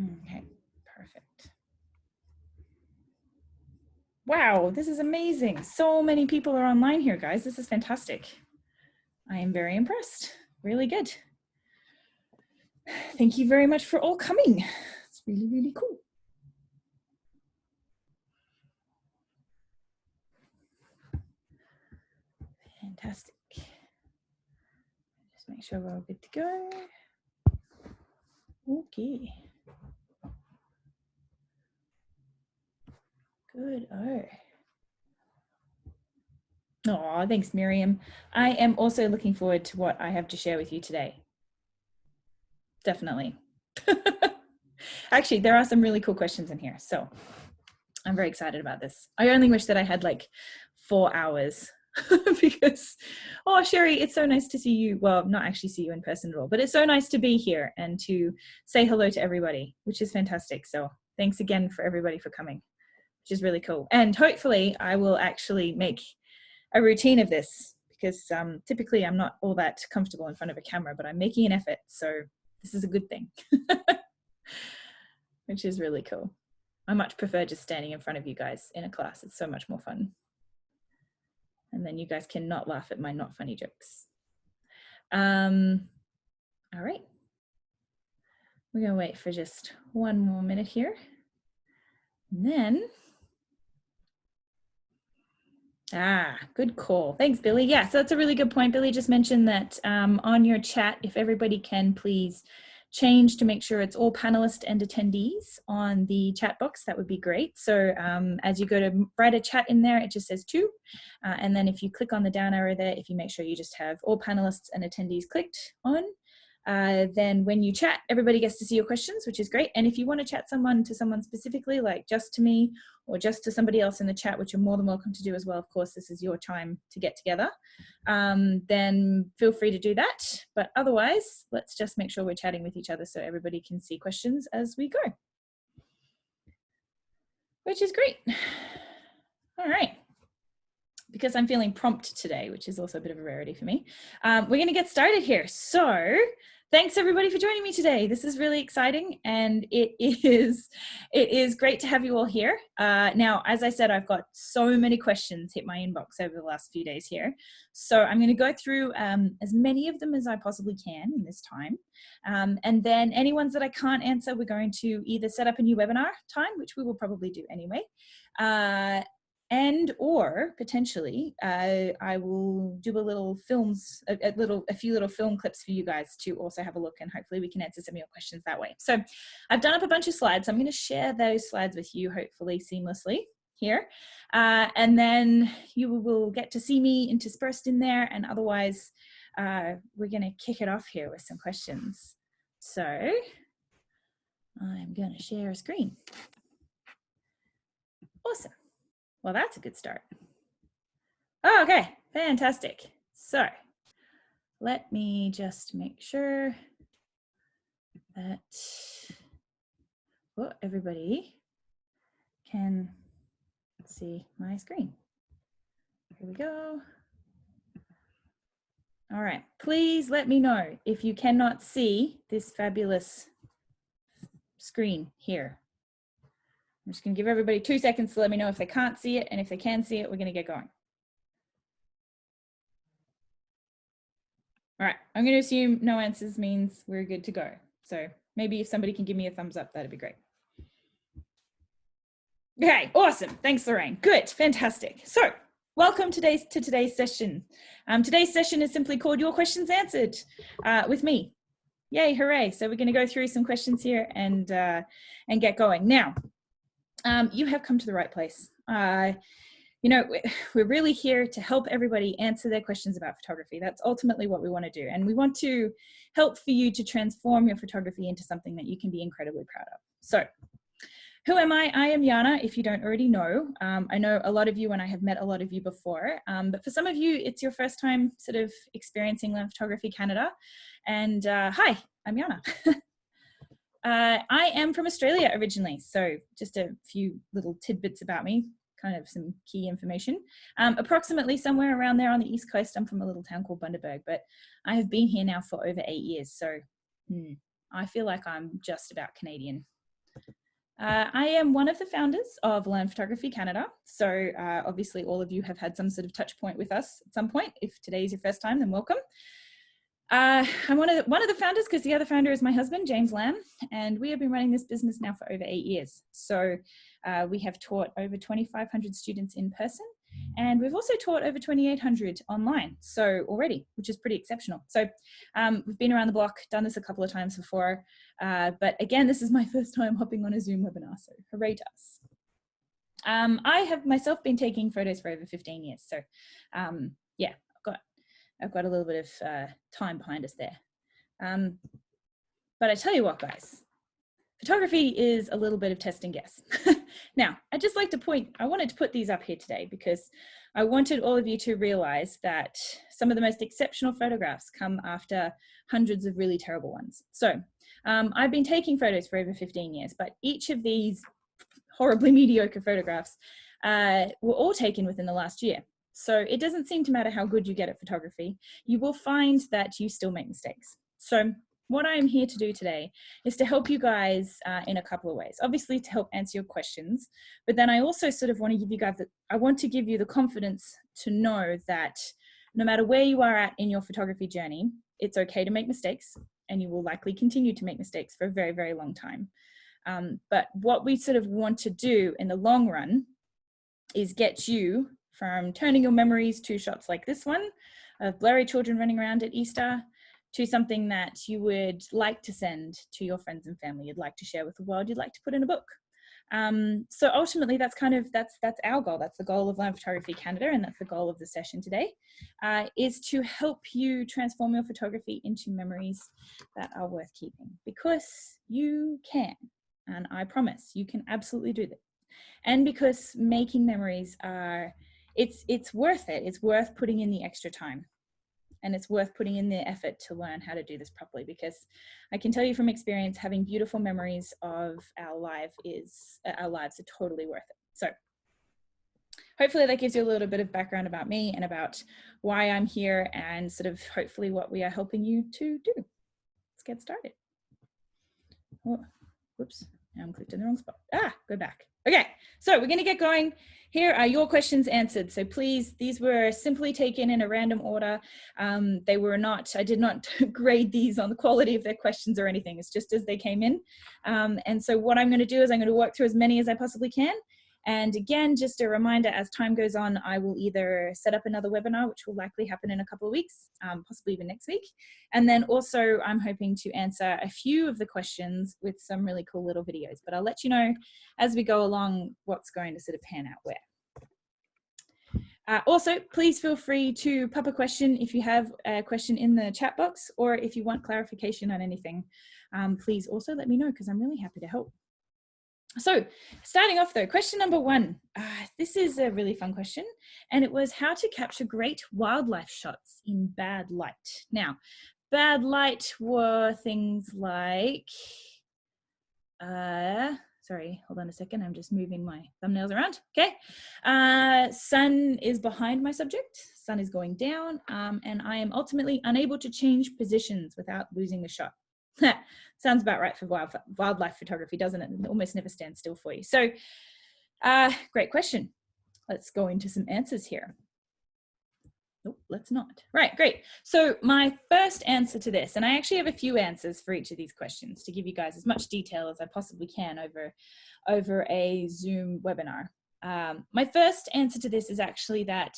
Okay, perfect. Wow, this is amazing. So many people are online here, guys. This is fantastic. I am very impressed. Really good. Thank you very much for all coming. It's really, really cool. Fantastic. Just make sure we're all good to go. Okay. Good. Oh, thanks, Miriam. I am also looking forward to what I have to share with you today. Definitely. Actually, there are some really cool questions in here, so I'm very excited about this. I only wish that I had like 4 hours because, oh, Sherry, it's so nice to see you. Well, not actually see you in person at all, but it's so nice to be here and to say hello to everybody, which is fantastic. So thanks again for everybody for coming, which is really cool. And hopefully I will actually make a routine of this because typically I'm not all that comfortable in front of a camera, but I'm making an effort. So this is a good thing, which is really cool. I much prefer just standing in front of you guys in a class. It's so much more fun. And then you guys can not laugh at my not funny jokes. All right. We're gonna wait for just one more minute here. And then, good call. Thanks, Billy. Yeah, so that's a really good point. Billy just mentioned that on your chat, if everybody can please change to make sure it's all panelists and attendees on the chat box, that would be great. So as you go to write a chat in there, it just says 2. And then if you click on the down arrow there, if you make sure you just have all panelists and attendees clicked on, then when you chat, everybody gets to see your questions, which is great. And if you want to chat to someone specifically, like just to me or just to somebody else in the chat, which you're more than welcome to do as well, of course, this is your time to get together, then feel free to do that. But otherwise, let's just make sure we're chatting with each other so everybody can see questions as we go, which is great. All right. Because I'm feeling prompt today, which is also a bit of a rarity for me. We're going to get started here. So thanks everybody for joining me today. This is really exciting and it is great to have you all here. Now, as I said, I've got so many questions hit my inbox over the last few days here. So I'm going to go through as many of them as I possibly can in this time. And then any ones that I can't answer, we're going to either set up a new webinar time, which we will probably do anyway, and or potentially I will do a few little film clips for you guys to also have a look, and hopefully we can answer some of your questions that way. So I've done up a bunch of slides. So I'm going to share those slides with you hopefully seamlessly here, and then you will get to see me interspersed in there, and otherwise we're going to kick it off here with some questions. So I'm going to share a screen. Awesome. Well, that's a good start. Oh, okay, fantastic. So let me just make sure that everybody can see my screen. Here we go. All right, please let me know if you cannot see this fabulous screen here. I'm just going to give everybody 2 seconds to let me know if they can't see it, and if they can see it, we're going to get going. All right, I'm going to assume no answers means we're good to go. So maybe if somebody can give me a thumbs up, that'd be great. Okay, awesome. Thanks, Lorraine. Good, fantastic. So welcome to today's session. Today's session is simply called Your Questions Answered with me. Yay, hooray. So we're going to go through some questions here and get going. Now, you have come to the right place. You know, we're really here to help everybody answer their questions about photography. That's ultimately what we want to do. And we want to help for you to transform your photography into something that you can be incredibly proud of. So who am I? I am Jana, if you don't already know. I know a lot of you and I have met a lot of you before, but for some of you, it's your first time sort of experiencing Land Photography Canada. And hi, I'm Jana. I am from Australia originally, so just a few little tidbits about me, kind of some key information. Approximately somewhere around there on the East Coast, I'm from a little town called Bundaberg, but I have been here now for over 8 years, so I feel like I'm just about Canadian. I am one of the founders of Learn Photography Canada. So obviously all of you have had some sort of touch point with us at some point. If today is your first time, then welcome. I'm one of the founders because the other founder is my husband, James Lamb, and we have been running this business now for over 8 years. So we have taught over 2,500 students in person, and we've also taught over 2,800 online. So already, which is pretty exceptional. So we've been around the block, done this a couple of times before, but again, this is my first time hopping on a Zoom webinar. So hooray to us. I have myself been taking photos for over 15 years. So yeah, I've got a little bit of time behind us there. But I tell you what, guys, photography is a little bit of test and guess. Now, I'd just like to I wanted to put these up here today because I wanted all of you to realize that some of the most exceptional photographs come after hundreds of really terrible ones. So I've been taking photos for over 15 years, but each of these horribly mediocre photographs were all taken within the last year. So it doesn't seem to matter how good you get at photography, you will find that you still make mistakes. So what I am here to do today is to help you guys in a couple of ways. Obviously to help answer your questions, but then I also sort of want to give you guys, I want to give you the confidence to know that no matter where you are at in your photography journey, it's okay to make mistakes, and you will likely continue to make mistakes for a very, very long time. But what we sort of want to do in the long run is get you from turning your memories to shots like this one of blurry children running around at Easter to something that you would like to send to your friends and family, you'd like to share with the world, you'd like to put in a book. So ultimately that's our goal. That's the goal of Learn Photography Canada, and that's the goal of the session today, is to help you transform your photography into memories that are worth keeping, because you can, and I promise you can absolutely do that. And because making memories it's worth it. It's worth putting in the extra time, and it's worth putting in the effort to learn how to do this properly, because I can tell you from experience, having beautiful memories of our lives are totally worth it. So hopefully that gives you a little bit of background about me and about why I'm here, and sort of hopefully what we are helping you to do. Let's get started. Oh, whoops, now I'm clicked in the wrong spot. Go back. Okay, so we're going to get going. Here are your questions answered. So please, these were simply taken in a random order. They were not, I did not grade these on the quality of their questions or anything. It's just as they came in. And so what I'm going to do is I'm going to work through as many as I possibly can. And again, just a reminder, as time goes on, I will either set up another webinar, which will likely happen in a couple of weeks, possibly even next week. And then also I'm hoping to answer a few of the questions with some really cool little videos, but I'll let you know as we go along what's going to sort of pan out where. Also, please feel free to pop a question if you have a question in the chat box, or if you want clarification on anything, please also let me know, because I'm really happy to help. So starting off though, question number one, this is a really fun question, and it was how to capture great wildlife shots in bad light. Now, bad light were things like, sorry, hold on a second, I'm just moving my thumbnails around. Okay, sun is behind my subject, sun is going down, and I am ultimately unable to change positions without losing the shot. Sounds about right for wildlife photography, doesn't it? It almost never stands still for you. So great question. Let's go into some answers here. Nope, let's not. Right, great. So my first answer to this, and I actually have a few answers for each of these questions to give you guys as much detail as I possibly can over a Zoom webinar. My first answer to this is actually that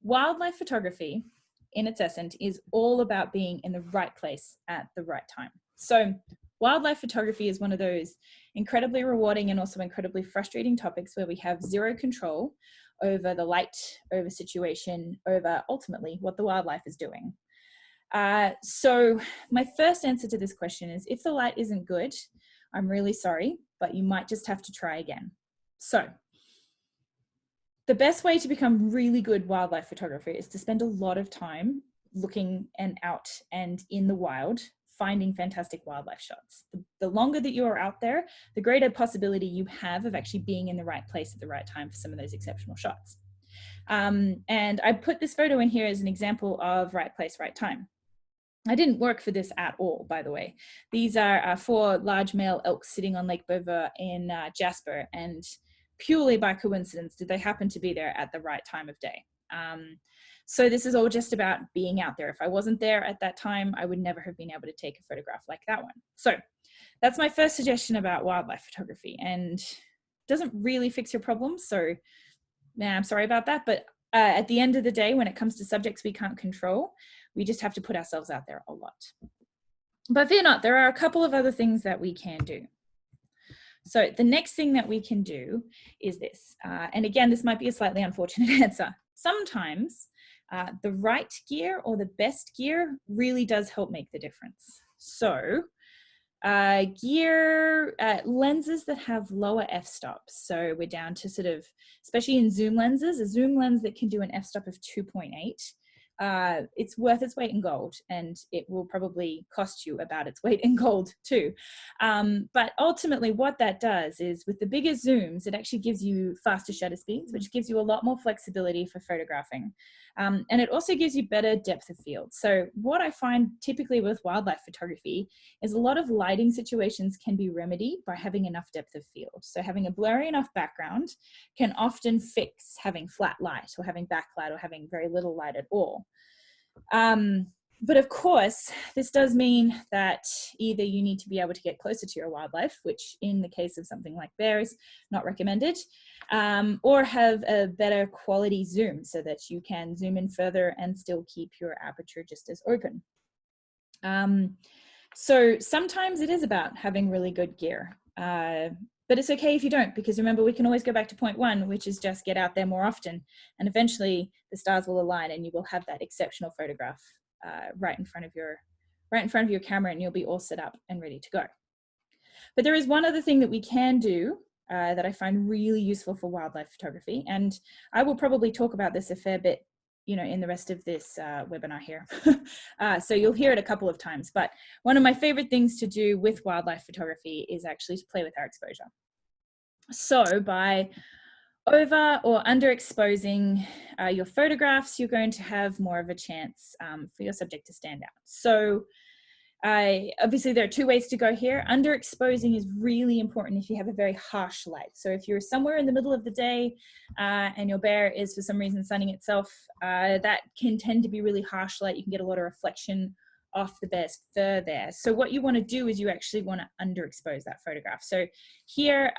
wildlife photography in its essence is all about being in the right place at the right time. So wildlife photography is one of those incredibly rewarding and also incredibly frustrating topics where we have zero control over the light, over situation, over ultimately what the wildlife is doing. So my first answer to this question is, if the light isn't good, I'm really sorry, but you might just have to try again. So the best way to become really good wildlife photographer is to spend a lot of time looking and out and in the wild, finding fantastic wildlife shots. The longer that you're out there, the greater possibility you have of actually being in the right place at the right time for some of those exceptional shots. And I put this photo in here as an example of right place, right time. I didn't work for this at all, by the way. These are 4 large male elks sitting on Lake Bova in Jasper, and purely by coincidence did they happen to be there at the right time of day. So this is all just about being out there. If I wasn't there at that time, I would never have been able to take a photograph like that one. So that's my first suggestion about wildlife photography, and doesn't really fix your problems. So I'm sorry about that, but at the end of the day, when it comes to subjects we can't control, we just have to put ourselves out there a lot. But fear not, there are a couple of other things that we can do. So the next thing that we can do is this. And again, this might be a slightly unfortunate answer. Sometimes the right gear or the best gear really does help make the difference. So lenses that have lower f-stops. So we're down to sort of, especially in zoom lenses, a zoom lens that can do an f-stop of 2.8. It's worth its weight in gold, and it will probably cost you about its weight in gold too. But ultimately what that does is, with the bigger zooms, it actually gives you faster shutter speeds, which gives you a lot more flexibility for photographing. And it also gives you better depth of field. So what I find typically with wildlife photography is a lot of lighting situations can be remedied by having enough depth of field. So having a blurry enough background can often fix having flat light or having backlight or having very little light at all. But of course, this does mean that either you need to be able to get closer to your wildlife, which in the case of something like bears, not recommended, or have a better quality zoom so that you can zoom in further and still keep your aperture just as open. So sometimes it is about having really good gear, but it's okay if you don't, because remember, we can always go back to point 1, which is just get out there more often, and eventually the stars will align and you will have that exceptional photograph right in front of your camera, and you'll be all set up and ready to go. But there is one other thing that we can do that I find really useful for wildlife photography, and I will probably talk about this a fair bit, in the rest of this webinar here. So you'll hear it a couple of times, but one of my favorite things to do with wildlife photography is actually to play with our exposure. So by over or underexposing your photographs, you're going to have more of a chance for your subject to stand out. So obviously there are 2 ways to go here. Underexposing is really important if you have a very harsh light. So if you're somewhere in the middle of the day and your bear is for some reason sunning itself, that can tend to be really harsh light. You can get a lot of reflection off the bear's fur there. So what you want to do is you actually want to underexpose that photograph. So here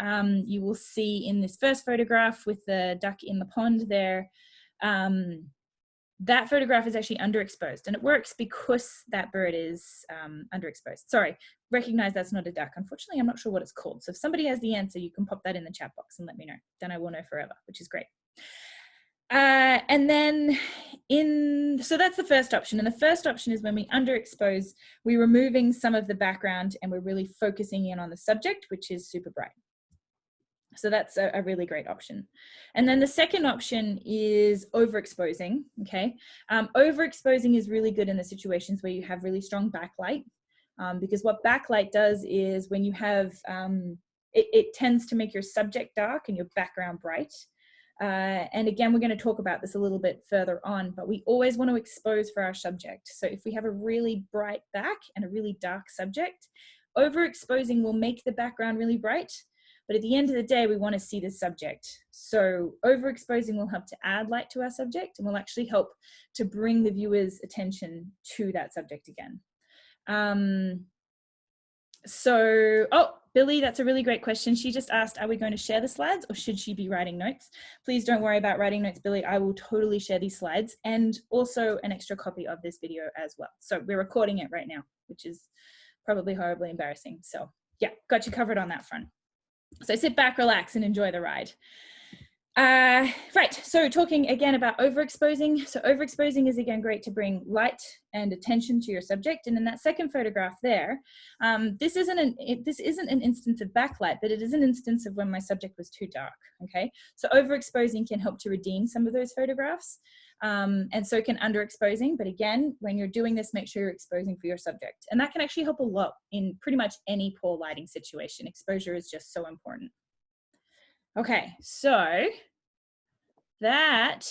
you will see in this first photograph with the duck in the pond there, that photograph is actually underexposed, and it works because that bird is underexposed. Sorry, recognize that's not a duck. Unfortunately, I'm not sure what it's called. So if somebody has the answer, you can pop that in the chat box and let me know. Then I will know forever, which is great. And then so that's the first option. And the first option is when we underexpose, we're removing some of the background and we're really focusing in on the subject, which is super bright. So that's a really great option. And then the second option is overexposing, okay? Overexposing is really good in the situations where you have really strong backlight, because what backlight does is when you have, it tends to make your subject dark and your background bright. And again, we're going to talk about this a little bit further on, but we always want to expose for our subject. So if we have a really bright back and a really dark subject, overexposing will make the background really bright, but at the end of the day, we want to see the subject. So overexposing will help to add light to our subject and will actually help to bring the viewer's attention to that subject again. Oh, Billy, that's a really great question. She just asked, are we going to share the slides or should she be writing notes? Please don't worry about writing notes, Billy. I will totally share these slides and also an extra copy of this video as well. So we're recording it right now, which is probably horribly embarrassing. So yeah, got you covered on that front. So sit back, relax, and enjoy the ride. Right, so talking again about overexposing. So overexposing is again great to bring light and attention to your subject. And in that second photograph there, this isn't an instance of backlight, but it is an instance of when my subject was too dark, okay? So overexposing can help to redeem some of those photographs. And so can underexposing, but again, when you're doing this, make sure you're exposing for your subject. And that can actually help a lot in pretty much any poor lighting situation. Exposure is just so important. Okay, so that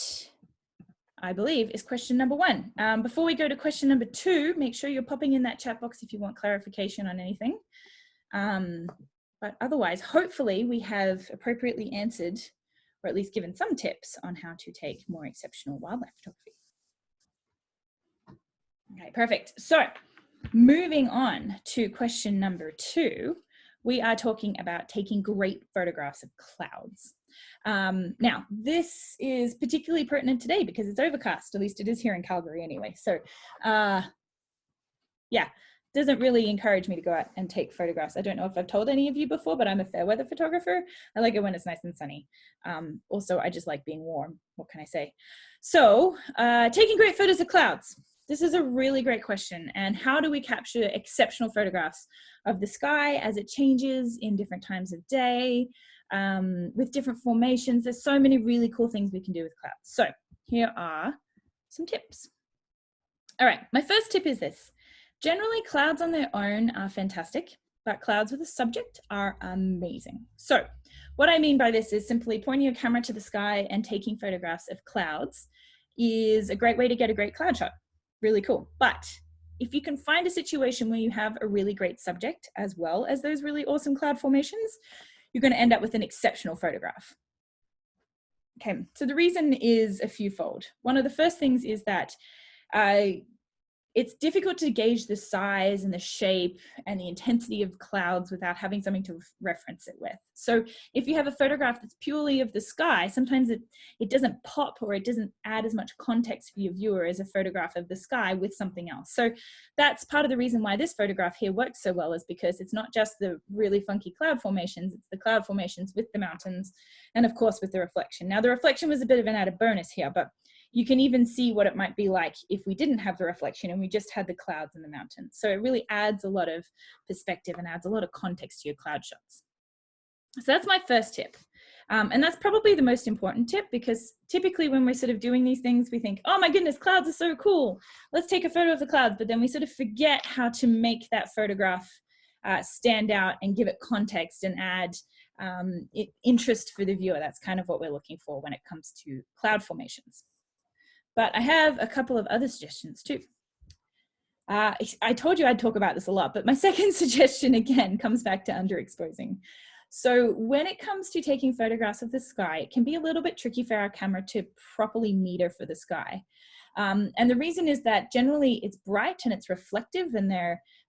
I believe, is question number 1. Before we go to question number 2, make sure you're popping in that chat box if you want clarification on anything. But otherwise, hopefully we have appropriately answered, or at least given some tips on how to take more exceptional wildlife photography. Okay, perfect. So moving on to question number 2, we are talking about taking great photographs of clouds. Now, this is particularly pertinent today because it's overcast, at least it is here in Calgary anyway. So yeah, doesn't really encourage me to go out and take photographs. I don't know if I've told any of you before, but I'm a fair weather photographer. I like it when it's nice and sunny. Also, I just like being warm. What can I say? So taking great photos of clouds. This is a really great question. And how do we capture exceptional photographs of the sky as it changes in different times of day, with different formations? There's so many really cool things we can do with clouds. So here are some tips. All right, my first tip is this. Generally, clouds on their own are fantastic, but clouds with a subject are amazing. So what I mean by this is simply pointing your camera to the sky and taking photographs of clouds is a great way to get a great cloud shot. Really cool. But if you can find a situation where you have a really great subject as well as those really awesome cloud formations, you're going to end up with an exceptional photograph. Okay, so the reason is a few-fold. One of the first things is that it's difficult to gauge the size and the shape and the intensity of clouds without having something to reference it with. So if you have a photograph that's purely of the sky, sometimes it doesn't pop or it doesn't add as much context for your viewer as a photograph of the sky with something else. So that's part of the reason why this photograph here works so well, is because it's not just the really funky cloud formations, it's the cloud formations with the mountains and of course with the reflection. Now the reflection was a bit of an added bonus here, but you can even see what it might be like if we didn't have the reflection and we just had the clouds and the mountains. So it really adds a lot of perspective and adds a lot of context to your cloud shots. So that's my first tip. And that's probably the most important tip, because typically when we're sort of doing these things, we think, oh my goodness, clouds are so cool. Let's take a photo of the clouds. But then we sort of forget how to make that photograph stand out and give it context and add interest for the viewer. That's kind of what we're looking for when it comes to cloud formations. But I have a couple of other suggestions too. I told you I'd talk about this a lot, but my second suggestion again comes back to underexposing. So when it comes to taking photographs of the sky, it can be a little bit tricky for our camera to properly meter for the sky. And the reason is that generally it's bright and it's reflective, and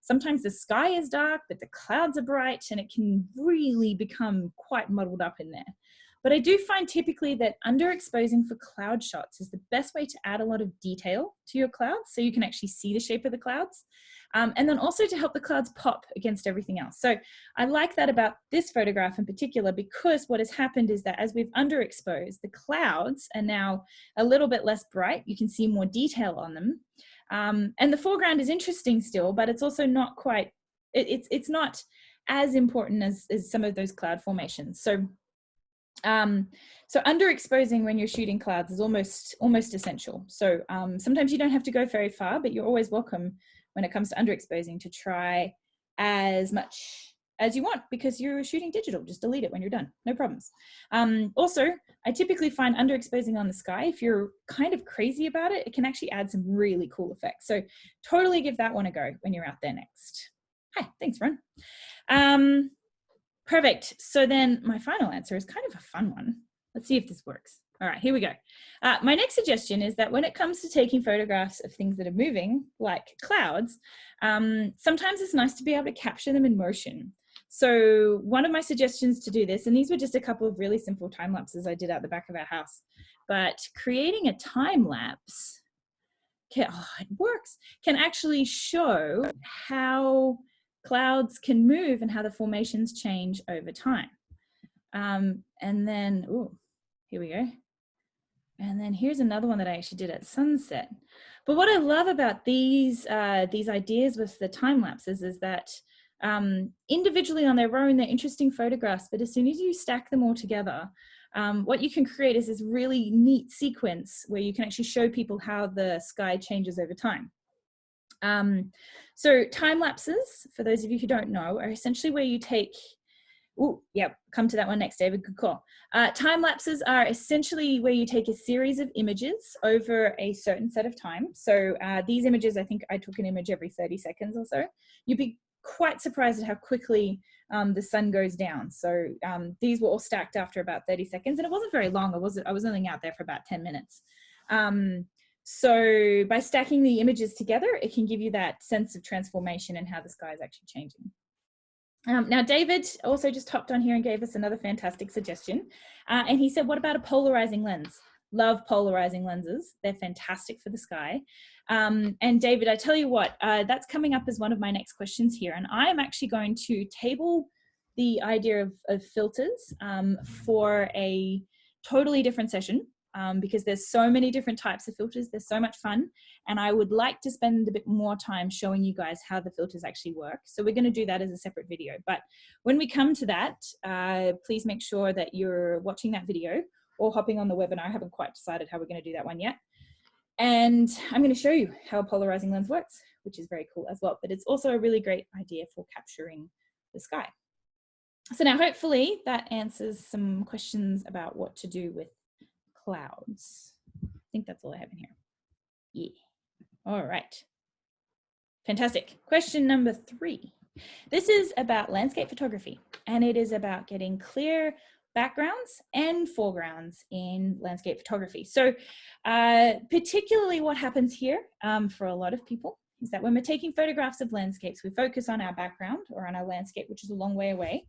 sometimes the sky is dark, but the clouds are bright, and it can really become quite muddled up in there. But I do find typically that underexposing for cloud shots is the best way to add a lot of detail to your clouds, so you can actually see the shape of the clouds. And then also to help the clouds pop against everything else. So I like that about this photograph in particular, because what has happened is that as we've underexposed, the clouds are now a little bit less bright. You can see more detail on them. And the foreground is interesting still, but it's also not quite, it's not as important as some of those cloud formations. So underexposing when you're shooting clouds is almost essential. So sometimes you don't have to go very far, but you're always welcome when it comes to underexposing to try as much as you want, because you're shooting digital. Just delete it when you're done, no problems. Also, I typically find underexposing on the sky, if you're kind of crazy about it, it can actually add some really cool effects. So totally give that one a go when you're out there next. Hi, thanks, Ron. Perfect. So then my final answer is kind of a fun one. Let's see if this works. All right, here we go. My next suggestion is that when it comes to taking photographs of things that are moving, like clouds, sometimes it's nice to be able to capture them in motion. So one of my suggestions to do this, and these were just a couple of really simple time lapses I did out the back of our house, but creating a time lapse, it works, can actually show how clouds can move and how the formations change over time. And then, here we go. And then here's another one that I actually did at sunset. But what I love about these ideas with the time lapses is that individually on their own, they're interesting photographs, but as soon as you stack them all together, what you can create is this really neat sequence where you can actually show people how the sky changes over time. So time lapses, for those of you who don't know, are essentially where you take Oh, yep, come to that one next, David, good call. Time lapses are essentially where you take a series of images over a certain set of time. So these images, I think I took an image every 30 seconds or so. You'd be quite surprised at how quickly the sun goes down. So these were all stacked after about 30 seconds, and it wasn't very long. I was only out there for about 10 minutes. So by stacking the images together, it can give you that sense of transformation and how the sky is actually changing. Now, David also just hopped on here and gave us another fantastic suggestion. And he said, what about a polarizing lens? Love polarizing lenses. They're fantastic for the sky. And David, I tell you what, that's coming up as one of my next questions here. And I am actually going to table the idea of filters for a totally different session. Because there's so many different types of filters. There's so much fun. And I would like to spend a bit more time showing you guys how the filters actually work. So we're going to do that as a separate video. But when we come to that, please make sure that you're watching that video or hopping on the webinar. I haven't quite decided how we're going to do that one yet. And I'm going to show you how a polarizing lens works, which is very cool as well. But it's also a really great idea for capturing the sky. So now hopefully that answers some questions about what to do with clouds. I think that's all I have in here. Yeah. All right. Fantastic. Question number 3. This is about landscape photography, and it is about getting clear backgrounds and foregrounds in landscape photography. So particularly what happens here for a lot of people is that when we're taking photographs of landscapes, we focus on our background or on our landscape, which is a long way away.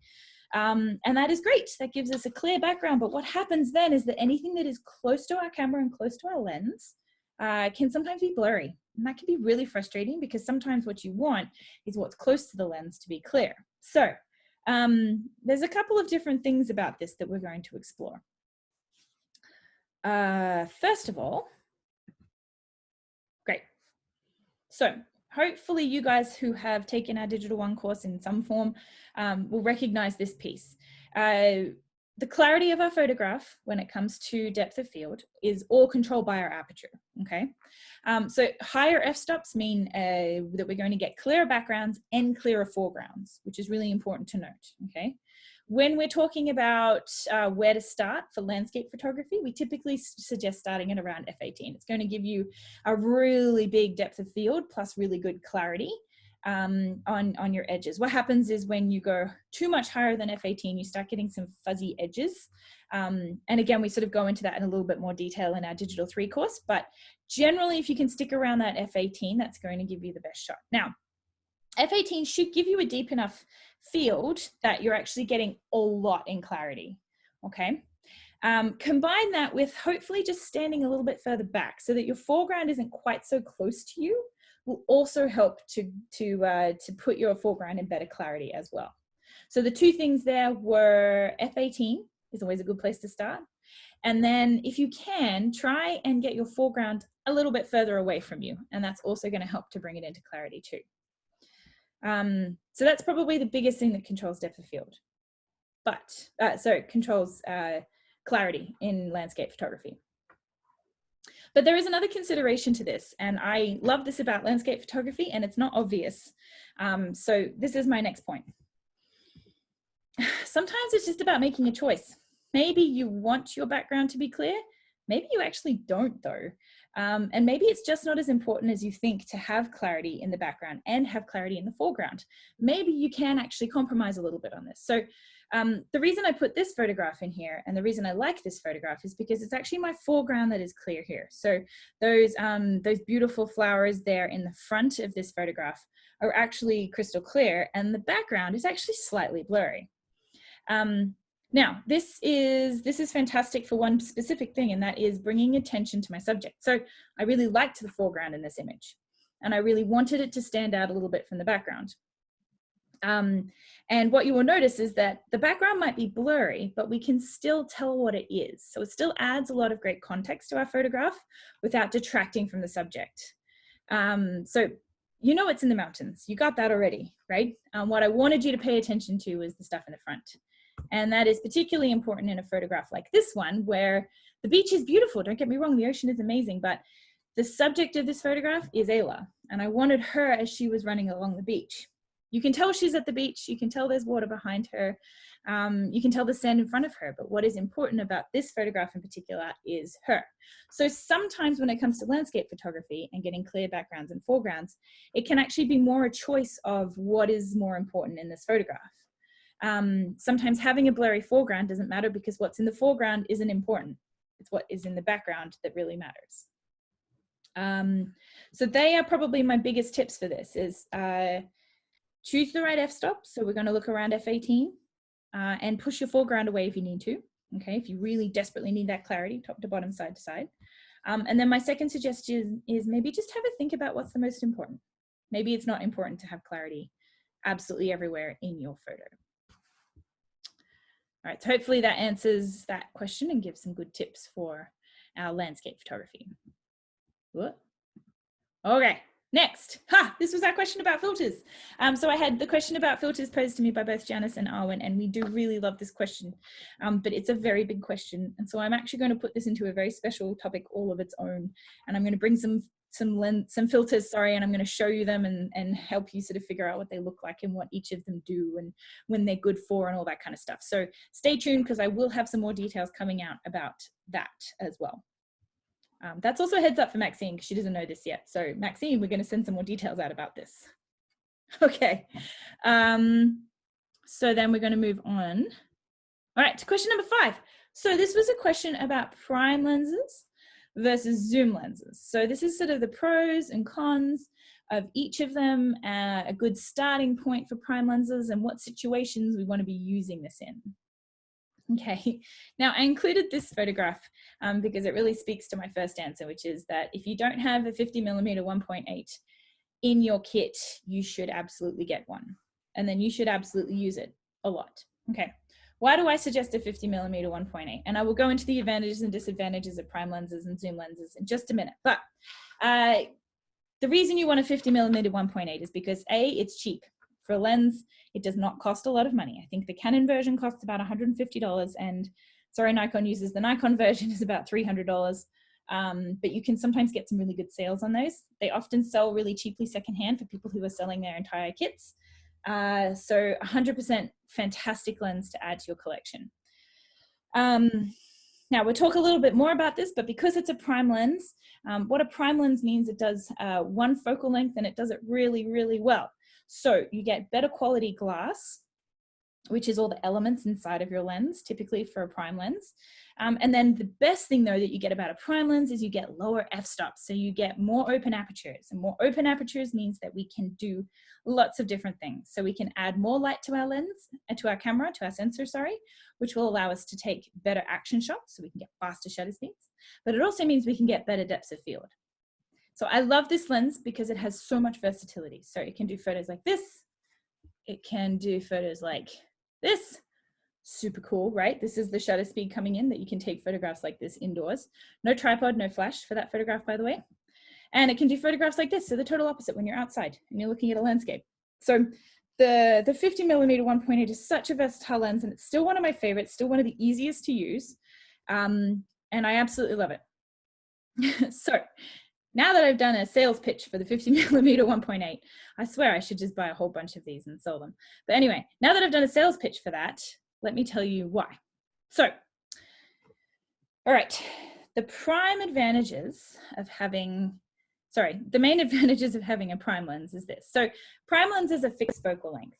And that is great. That gives us a clear background. But what happens then is that anything that is close to our camera and close to our lens can sometimes be blurry. And that can be really frustrating because sometimes what you want is what's close to the lens to be clear. So there's a couple of different things about this that we're going to explore. First of all, great. So hopefully you guys who have taken our Digital 1 course in some form will recognize this piece. The clarity of our photograph when it comes to depth of field is all controlled by our aperture, okay? So higher f-stops mean that we're going to get clearer backgrounds and clearer foregrounds, which is really important to note, okay? When we're talking about where to start for landscape photography, we typically suggest starting at around f18. It's going to give you a really big depth of field plus really good clarity on your edges. What happens is when you go too much higher than f18, you start getting some fuzzy edges. And again, we sort of go into that in a little bit more detail in our Digital 3 course, but generally if you can stick around that f18, that's going to give you the best shot. Now, f18 should give you a deep enough field that you're actually getting a lot in clarity, okay? Combine that with hopefully just standing a little bit further back so that your foreground isn't quite so close to you, will also help to put your foreground in better clarity as well. So the two things there were f18 is always a good place to start. And then if you can, try and get your foreground a little bit further away from you. And that's also going to help to bring it into clarity too. So that's probably the biggest thing that controls depth of field, but controls clarity in landscape photography. But there is another consideration to this, and I love this about landscape photography, and it's not obvious. So this is my next point. Sometimes it's just about making a choice. Maybe you want your background to be clear. Maybe you actually don't though. And maybe it's just not as important as you think to have clarity in the background and have clarity in the foreground. Maybe you can actually compromise a little bit on this. So the reason I put this photograph in here and the reason I like this photograph is because it's actually my foreground that is clear here. So those beautiful flowers there in the front of this photograph are actually crystal clear, and the background is actually slightly blurry. Now, this is fantastic for one specific thing, and that is bringing attention to my subject. So I really liked the foreground in this image, and I really wanted it to stand out a little bit from the background. And what you will notice is that the background might be blurry, but we can still tell what it is. So it still adds a lot of great context to our photograph without detracting from the subject. So you know it's in the mountains. You got that already, right? What I wanted you to pay attention to is the stuff in the front. And that is particularly important in a photograph like this one, where the beach is beautiful. Don't get me wrong, the ocean is amazing, but the subject of this photograph is Ayla. And I wanted her as she was running along the beach. You can tell she's at the beach. You can tell there's water behind her. You can tell the sand in front of her. But what is important about this photograph in particular is her. So sometimes when it comes to landscape photography and getting clear backgrounds and foregrounds, it can actually be more a choice of what is more important in this photograph. Sometimes having a blurry foreground doesn't matter because what's in the foreground isn't important. It's what is in the background that really matters. So they are probably my biggest tips for this is choose the right f-stop. So we're going to look around f18 and push your foreground away if you need to. Okay, if you really desperately need that clarity, top to bottom, side to side. And then my second suggestion is maybe just have a think about what's the most important. Maybe it's not important to have clarity absolutely everywhere in your photo. All right, so hopefully that answers that question and gives some good tips for our landscape photography. What? Okay, next. This was our question about filters. So I had the question about filters posed to me by both Janice and Arwen, and we do really love this question, but it's a very big question. And so I'm actually going to put this into a very special topic all of its own. And I'm going to bring some filters, and I'm going to show you them and help you sort of figure out what they look like and what each of them do and when they're good for and all that kind of stuff. So stay tuned because I will have some more details coming out about that as well. That's also a heads up for Maxine because she doesn't know this yet. So Maxine, we're going to send some more details out about this. Okay. So then we're going to move on. All right, to question number 5. So this was a question about prime lenses versus zoom lenses. So this is sort of the pros and cons of each of them, a good starting point for prime lenses and what situations we want to be using this in. Okay, now I included this photograph because it really speaks to my first answer, which is that if you don't have a 50mm 1.8 in your kit, you should absolutely get one. And then you should absolutely use it a lot. Okay, why do I suggest a 50mm 1.8? And I will go into the advantages and disadvantages of prime lenses and zoom lenses in just a minute. But the reason you want a 50mm 1.8 is because A, it's cheap. For a lens, it does not cost a lot of money. I think the Canon version costs about $150 and sorry, Nikon uses the Nikon version is about $300. But you can sometimes get some really good sales on those. They often sell really cheaply secondhand for people who are selling their entire kits. So 100% fantastic lens to add to your collection. Now we'll talk a little bit more about this, but because it's a prime lens, what a prime lens means, it does one focal length and it does it really, really well. So you get better quality glass, which is all the elements inside of your lens, typically for a prime lens. And then the best thing though that you get about a prime lens is you get lower f-stops. So you get more open apertures, and more open apertures means that we can do lots of different things. So we can add more light to our lens, to our camera, to our sensor, sorry, which will allow us to take better action shots so we can get faster shutter speeds. But it also means we can get better depths of field. So I love this lens because it has so much versatility. So it can do photos like this. It can do photos like this. Super cool, right? This is the shutter speed coming in that you can take photographs like this indoors. No tripod, no flash for that photograph, by the way. And it can do photographs like this. So the total opposite when you're outside and you're looking at a landscape. So the 50mm 1.8 is such a versatile lens, and it's still one of my favorites, still one of the easiest to use. And I absolutely love it. So now that I've done a sales pitch for the 50mm 1.8, I swear I should just buy a whole bunch of these and sell them. But anyway, now that I've done a sales pitch for that, let me tell you why. So, all right, the prime advantages of having, the main advantages of having a prime lens is this. So prime lens is a fixed focal length.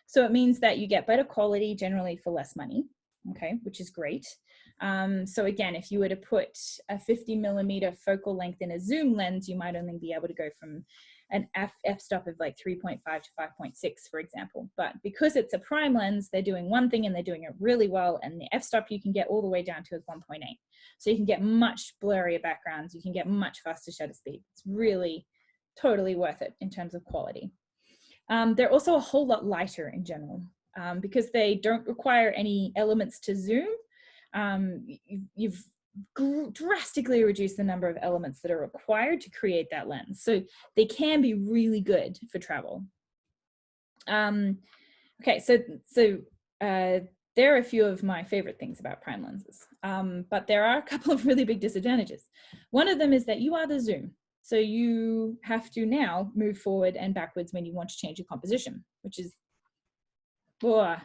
So it means that you get better quality generally for less money, okay, which is great. So again, if you were to put a 50mm focal length in a zoom lens, you might only be able to go from an f-stop of like 3.5 to 5.6, for example. But because it's a prime lens, they're doing one thing and they're doing it really well. And the f-stop you can get all the way down to is 1.8. So you can get much blurrier backgrounds. You can get much faster shutter speed. It's really totally worth it in terms of quality. They're also a whole lot lighter in general because they don't require any elements to zoom. You've drastically reduced the number of elements that are required to create that lens. So they can be really good for travel. Okay, so there are a few of my favorite things about prime lenses, but there are a couple of really big disadvantages. One of them is that you are the zoom. So you have to now move forward and backwards when you want to change your composition, which is, well, I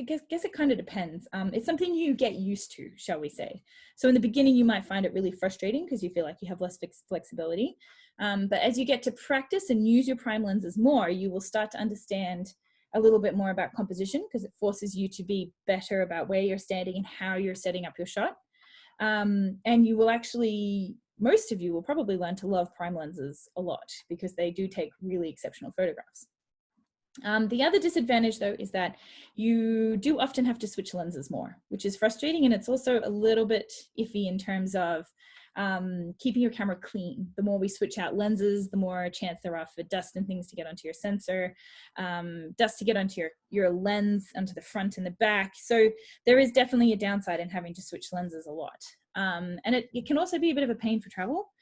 guess it kind of depends. It's something you get used to, shall we say. So in the beginning, you might find it really frustrating because you feel like you have less flexibility. But as you get to practice and use your prime lenses more, you will start to understand a little bit more about composition, because it forces you to be better about where you're standing and how you're setting up your shot. And you will actually, most of you will probably learn to love prime lenses a lot because they do take really exceptional photographs. The other disadvantage, though, is that you do often have to switch lenses more, which is frustrating, and it's also a little bit iffy in terms of keeping your camera clean. The more we switch out lenses, the more chance there are for dust and things to get onto your sensor, dust to get onto your lens, onto the front and the back. So there is definitely a downside in having to switch lenses a lot. And it can also be a bit of a pain for travel.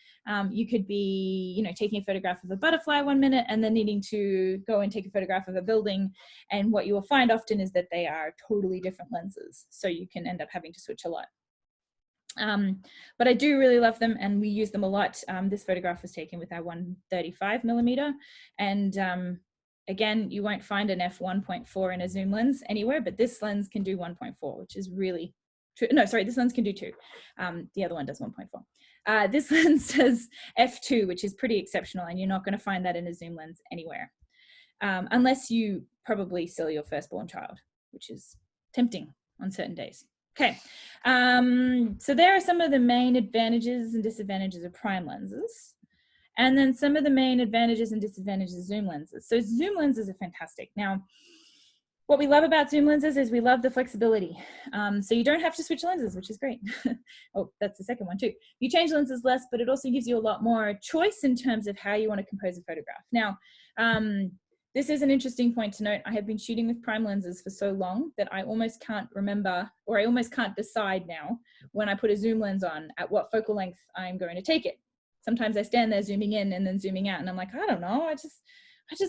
You could be, you know, taking a photograph of a butterfly one minute and then needing to go and take a photograph of a building. And what you will find often is that they are totally different lenses. So you can end up having to switch a lot. But I do really love them, and we use them a lot. This photograph was taken with our 135mm, and again, you won't find an f1.4 in a zoom lens anywhere, but this lens can do 1.4, which is really true. No, sorry, this lens can do 2. The other one does 1.4. This lens does f2, which is pretty exceptional, and you're not going to find that in a zoom lens anywhere, unless you probably sell your firstborn child, which is tempting on certain days. Okay, so there are some of the main advantages and disadvantages of prime lenses, and then some of the main advantages and disadvantages of zoom lenses. So zoom lenses are fantastic. Now, what we love about zoom lenses is we love the flexibility. So you don't have to switch lenses, which is great. Oh, that's the second one too. You change lenses less, but it also gives you a lot more choice in terms of how you want to compose a photograph. Now, this is an interesting point to note. I have been shooting with prime lenses for so long that I almost can't remember, or I almost can't decide now when I put a zoom lens on at what focal length I'm going to take it. Sometimes I stand there zooming in and then zooming out, and I'm like, I don't know, I just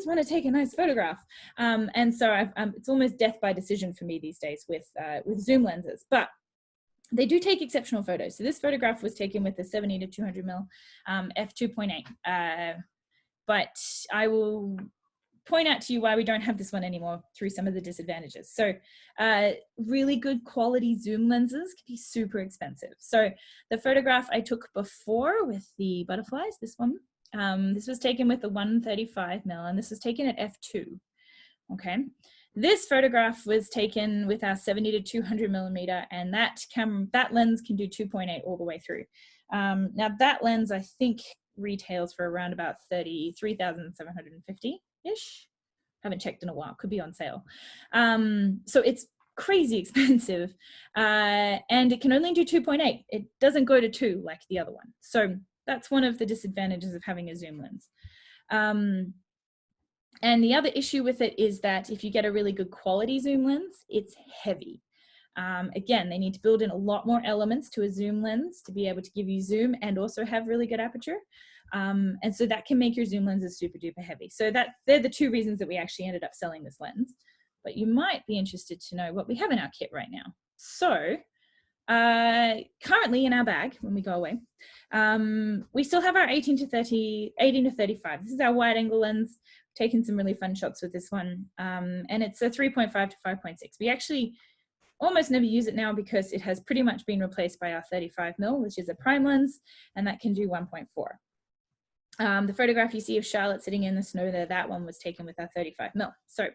want to take a nice photograph. And so it's almost death by decision for me these days with zoom lenses. But they do take exceptional photos. So this photograph was taken with a 70 to 200mm f2.8. But I will point out to you why we don't have this one anymore through some of the disadvantages. So really good quality zoom lenses can be super expensive. So the photograph I took before with the butterflies, this one, this was taken with the 135mm, and this was taken at f2. Okay, this photograph was taken with our 70 to 200mm, and that lens can do 2.8 all the way through. Now that lens I think retails for around about 33,750-ish. Haven't checked in a while, could be on sale. So it's crazy expensive, and it can only do 2.8. It doesn't go to 2 like the other one. So that's one of the disadvantages of having a zoom lens. And the other issue with it is that if you get a really good quality zoom lens, it's heavy. Again, they need to build in a lot more elements to a zoom lens to be able to give you zoom and also have really good aperture. And so that can make your zoom lenses super duper heavy. So they're the two reasons that we actually ended up selling this lens. But you might be interested to know what we have in our kit right now. So currently in our bag, when we go away, we still have our 18 to 35. This is our wide angle lens. Taken some really fun shots with this one. And it's a 3.5 to 5.6. We actually almost never use it now because it has pretty much been replaced by our 35mm, which is a prime lens, and that can do 1.4. The photograph you see of Charlotte sitting in the snow there, that one was taken with our 35mm. So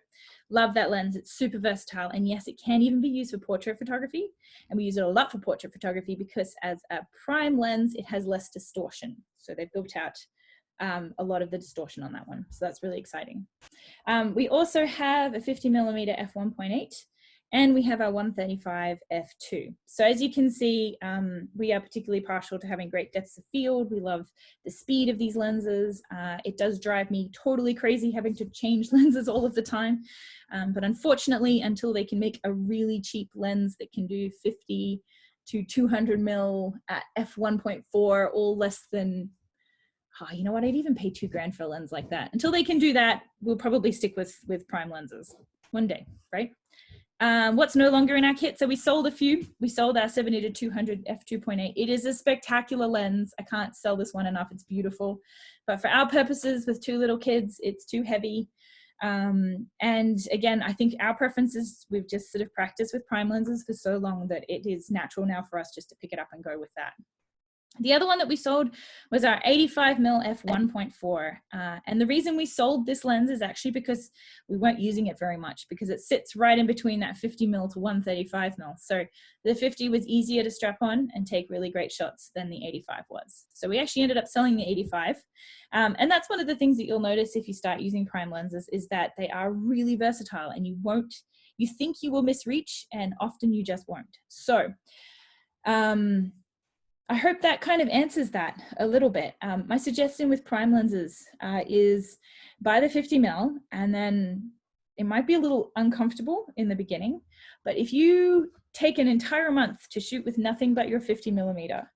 love that lens. It's super versatile, and yes, it can even be used for portrait photography, and we use it a lot for portrait photography because as a prime lens, it has less distortion. So they've built out a lot of the distortion on that one. So that's really exciting. We also have a 50mm f1.8, and we have our 135 f2. So as you can see, we are particularly partial to having great depths of field. We love the speed of these lenses. It does drive me totally crazy having to change lenses all of the time. But unfortunately, until they can make a really cheap lens that can do 50 to 200mm at f1.4, all less than, oh, you know what, I'd even pay $2,000 for a lens like that. Until they can do that, we'll probably stick with prime lenses one day, right? What's no longer in our kit? So we sold a few. We sold our 70-200 f2.8. It is a spectacular lens. I can't sell this one enough. It's beautiful. But for our purposes with 2 little kids, it's too heavy. And again, I think our preference is we've just sort of practiced with prime lenses for so long that it is natural now for us just to pick it up and go with that. The other one that we sold was our 85mm f1.4. And the reason we sold this lens is actually because we weren't using it very much, because it sits right in between that 50mm to 135mm. So the 50 was easier to strap on and take really great shots than the 85 was. So we actually ended up selling the 85. And that's one of the things that you'll notice if you start using prime lenses is that they are really versatile, and you think you will miss reach, and often you just won't. So, I hope that kind of answers that a little bit. My suggestion with prime lenses is buy the 50mm, and then it might be a little uncomfortable in the beginning, but if you take an entire month to shoot with nothing but your 50mm,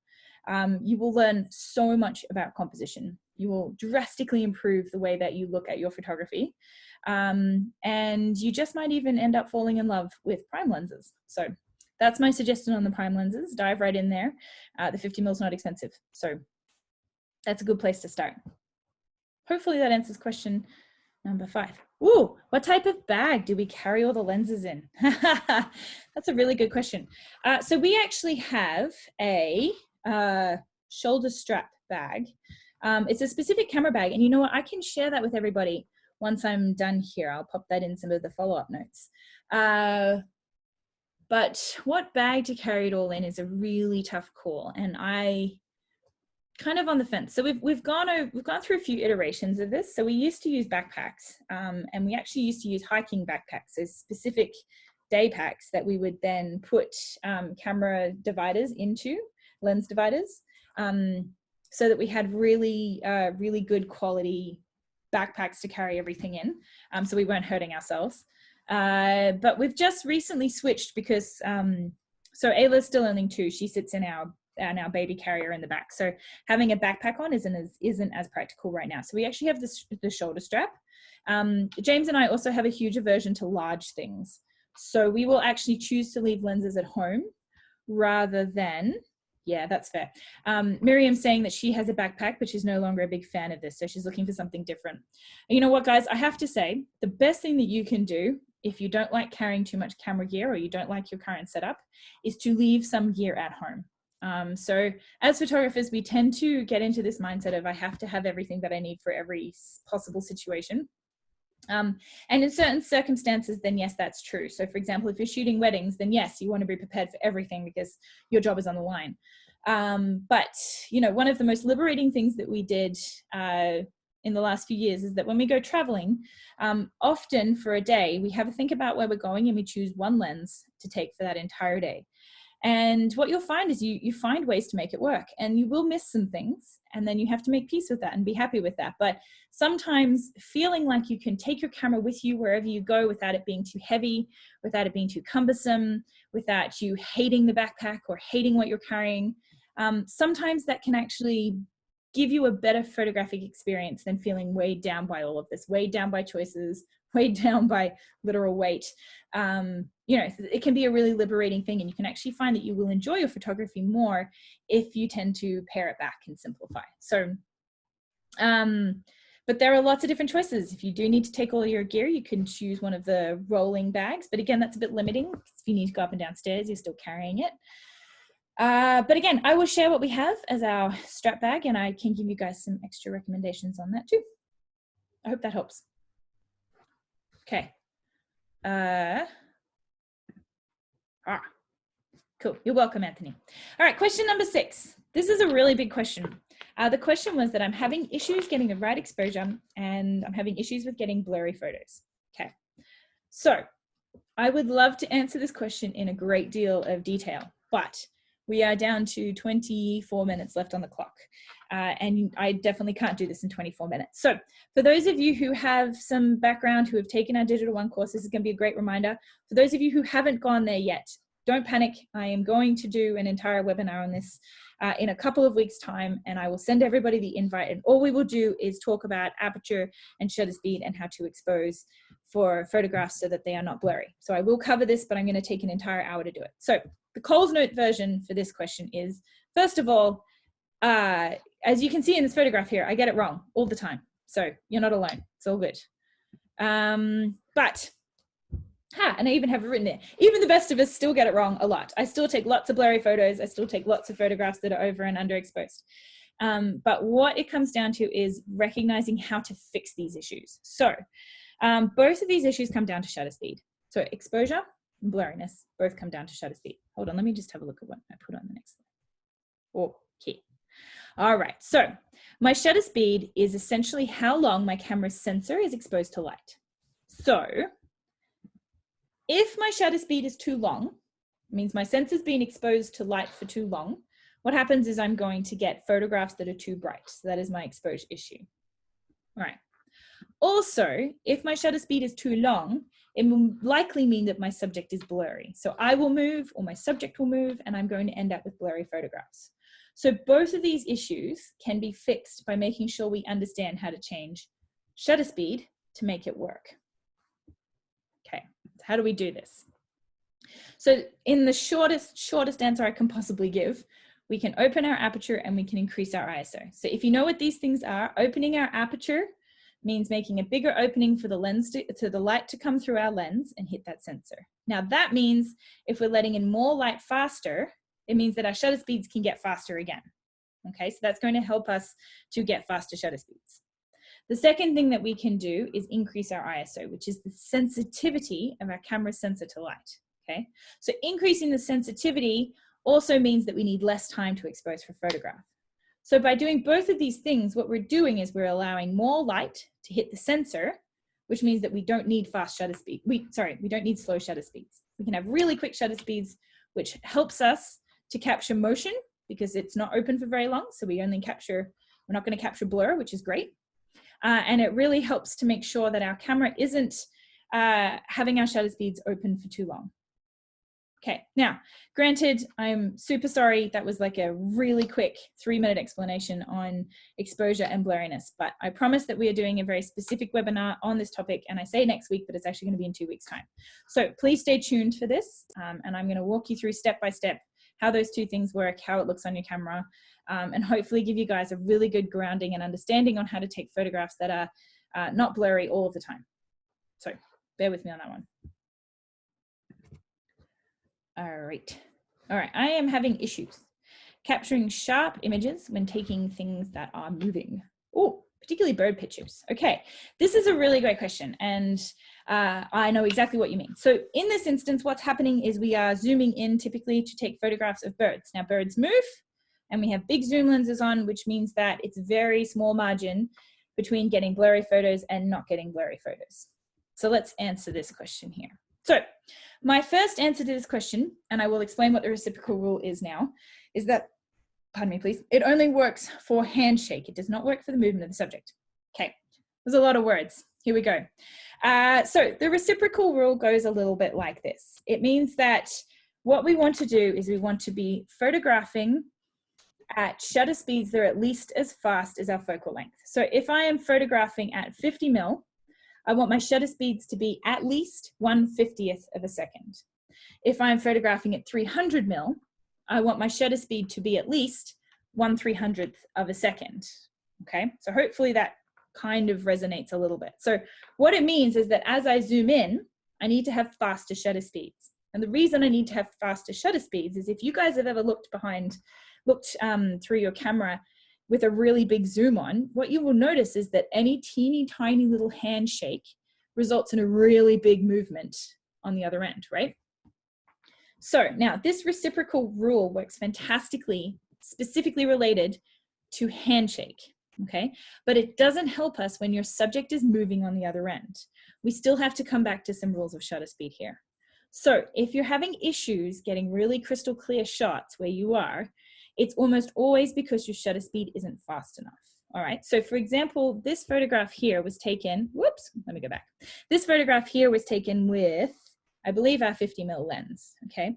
you will learn so much about composition. You will drastically improve the way that you look at your photography. And you just might even end up falling in love with prime lenses. So that's my suggestion on the prime lenses. Dive right in there. The 50mm is not expensive, so that's a good place to start. Hopefully that answers question number 5. Ooh, what type of bag do we carry all the lenses in? That's a really good question. So we actually have a shoulder strap bag. It's a specific camera bag, and you know what? I can share that with everybody once I'm done here. I'll pop that in some of the follow-up notes. But what bag to carry it all in is a really tough call, and I kind of on the fence. So we've gone through a few iterations of this. So we used to use backpacks, and we actually used to use hiking backpacks, so specific day packs that we would then put camera dividers into, lens dividers, so that we had really good quality backpacks to carry everything in, so we weren't hurting ourselves. But we've just recently switched because so Ayla's still only 2. She sits in our baby carrier in the back, so having a backpack on isn't as practical right now. So we actually have the shoulder strap. James and I also have a huge aversion to large things, so we will actually choose to leave lenses at home rather than, yeah, that's fair. Miriam's saying that she has a backpack, but she's no longer a big fan of this, so she's looking for something different. And you know what, guys, I have to say the best thing that you can do if you don't like carrying too much camera gear or you don't like your current setup is to leave some gear at home. So as photographers, we tend to get into this mindset of I have to have everything that I need for every possible situation. And in certain circumstances, then yes, that's true. So for example, if you're shooting weddings, then yes, you want to be prepared for everything because your job is on the line. But you know, one of the most liberating things that we did in the last few years is that when we go traveling, often for a day, we have a think about where we're going and we choose one lens to take for that entire day. And what you'll find is you find ways to make it work, and you will miss some things, and then you have to make peace with that and be happy with that. But sometimes feeling like you can take your camera with you wherever you go without it being too heavy, without it being too cumbersome, without you hating the backpack or hating what you're carrying, sometimes that can actually give you a better photographic experience than feeling weighed down by all of this, weighed down by choices, weighed down by literal weight. You know, it can be a really liberating thing, and you can actually find that you will enjoy your photography more if you tend to pare it back and simplify. So, but there are lots of different choices. If you do need to take all your gear, you can choose one of the rolling bags, but again, that's a bit limiting. If you need to go up and downstairs, you're still carrying it. But again, I will share what we have as our strap bag, and I can give you guys some extra recommendations on that too. I hope that helps. Okay. Cool. You're welcome, Anthony. All right, question number 6. This is a really big question. The question was that I'm having issues getting the right exposure, and I'm having issues with getting blurry photos. Okay. So I would love to answer this question in a great deal of detail, but we are down to 24 minutes left on the clock. And I definitely can't do this in 24 minutes. So for those of you who have some background, who have taken our Digital 1 course, this is going to be a great reminder. For those of you who haven't gone there yet, don't panic. I am going to do an entire webinar on this in a couple of weeks' time, and I will send everybody the invite. And all we will do is talk about aperture and shutter speed and how to expose for photographs so that they are not blurry. So I will cover this, but I'm going to take an entire hour to do it. So the Coles Note version for this question is, first of all, as you can see in this photograph here, I get it wrong all the time. So you're not alone. It's all good. And I even have it written there. Even the best of us still get it wrong a lot. I still take lots of blurry photos. I still take lots of photographs that are over and underexposed. But what it comes down to is recognizing how to fix these issues. So both of these issues come down to shutter speed. So exposure and blurriness both come down to shutter speed. Hold on, let me just have a look at what I put on the next slide. Okay. All right, so my shutter speed is essentially how long my camera's sensor is exposed to light. So if my shutter speed is too long, it means my sensor's been exposed to light for too long, what happens is I'm going to get photographs that are too bright. So that is my exposure issue. All right. Also, if my shutter speed is too long, it will likely mean that my subject is blurry. So I will move or my subject will move and I'm going to end up with blurry photographs. So both of these issues can be fixed by making sure we understand how to change shutter speed to make it work. Okay, so how do we do this? So in the shortest answer I can possibly give, we can open our aperture and we can increase our ISO. So if you know what these things are, opening our aperture means making a bigger opening for the lens to the light to come through our lens and hit that sensor. Now that means if we're letting in more light faster, it means that our shutter speeds can get faster again. Okay, so that's going to help us to get faster shutter speeds. The second thing that we can do is increase our ISO, which is the sensitivity of our camera sensor to light. Okay, so increasing the sensitivity also means that we need less time to expose for photograph. So by doing both of these things, what we're doing is we're allowing more light to hit the sensor, which means that we don't need fast shutter speed. We don't need slow shutter speeds. We can have really quick shutter speeds, which helps us to capture motion because it's not open for very long. So we're not going to capture blur, which is great. And it really helps to make sure that our camera isn't having our shutter speeds open for too long. Okay, now, granted, I'm super sorry. That was like a really quick 3-minute explanation on exposure and blurriness, but I promise that we are doing a very specific webinar on this topic, and I say next week, but it's actually going to be in 2 weeks' time. So please stay tuned for this, and I'm going to walk you through step by step how those two things work, how it looks on your camera, and hopefully give you guys a really good grounding and understanding on how to take photographs that are not blurry all of the time. So bear with me on that one. All right, I am having issues capturing sharp images when taking things that are moving. Oh, particularly bird pictures. Okay, this is a really great question, and I know exactly what you mean. So in this instance, what's happening is we are zooming in typically to take photographs of birds. Now birds move, and we have big zoom lenses on, which means that it's a very small margin between getting blurry photos and not getting blurry photos. So let's answer this question here. So my first answer to this question, and I will explain what the reciprocal rule is now, is that, pardon me please, it only works for handshake. It does not work for the movement of the subject. Okay, there's a lot of words. Here we go. So the reciprocal rule goes a little bit like this. It means that what we want to do is we want to be photographing at shutter speeds that are at least as fast as our focal length. So if I am photographing at 50 mil, I want my shutter speeds to be at least 1/50th of a second. If I'm photographing at 300 mil, I want my shutter speed to be at least 1/300th of a second. Okay, so hopefully that kind of resonates a little bit. So what it means is that as I zoom in, I need to have faster shutter speeds. And the reason I need to have faster shutter speeds is if you guys have ever looked through your camera with a really big zoom on, what you will notice is that any teeny tiny little handshake results in a really big movement on the other end, right? So now this reciprocal rule works fantastically, specifically related to handshake, okay? But it doesn't help us when your subject is moving on the other end. We still have to come back to some rules of shutter speed here. So if you're having issues getting really crystal clear shots where you are, it's almost always because your shutter speed isn't fast enough. All right, so for example, this photograph here was taken, whoops, let me go back. This photograph here was taken with, I believe, our 50 mil lens, okay?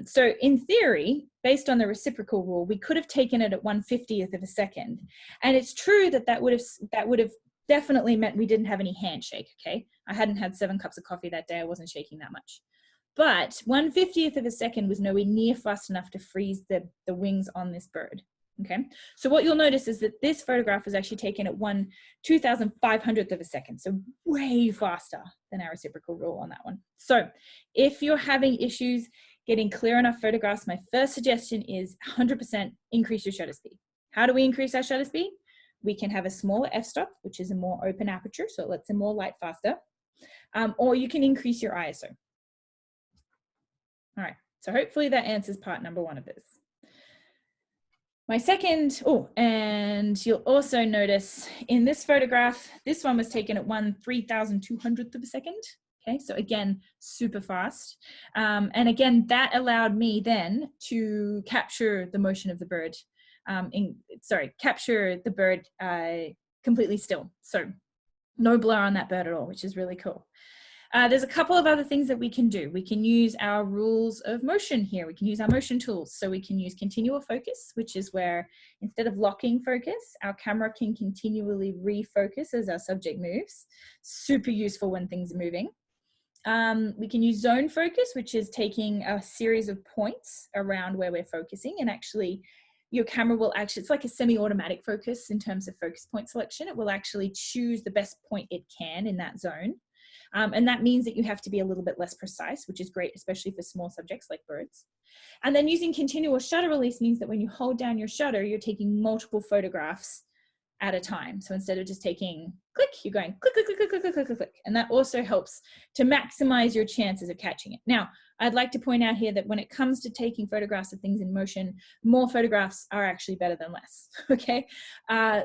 So in theory, based on the reciprocal rule, we could have taken it at 1/50th of a second. And it's true that that would have definitely meant we didn't have any handshake, okay? I hadn't had 7 cups of coffee that day. I wasn't shaking that much. But 1/50th of a second was nowhere near fast enough to freeze the wings on this bird, okay? So what you'll notice is that this photograph was actually taken at 1/2500th of a second, so way faster than our reciprocal rule on that one. So if you're having issues getting clear enough photographs, my first suggestion is 100% increase your shutter speed. How do we increase our shutter speed? We can have a smaller f-stop, which is a more open aperture, so it lets in more light faster, or you can increase your ISO. All right, so hopefully that answers part number 1 of this. My second, and you'll also notice in this photograph, this one was taken at 1/3200th of a second. Okay, so again, super fast. And again, that allowed me then to capture the motion of the bird, capture the bird completely still. So no blur on that bird at all, which is really cool. There's a couple of other things that we can do. We can use our rules of motion here. We can use our motion tools. So we can use continual focus, which is where instead of locking focus, our camera can continually refocus as our subject moves. Super useful when things are moving. We can use zone focus, which is taking a series of points around where we're focusing, and actually your camera will actually, it's like a semi-automatic focus in terms of focus point selection. It will actually choose the best point it can in that zone. And that means that you have to be a little bit less precise, which is great, especially for small subjects like birds. And then using continuous shutter release means that when you hold down your shutter, you're taking multiple photographs at a time. So instead of just taking click, you're going click, click, click, click, click, click, click, click. And that also helps to maximize your chances of catching it. Now, I'd like to point out here that when it comes to taking photographs of things in motion, more photographs are actually better than less, okay?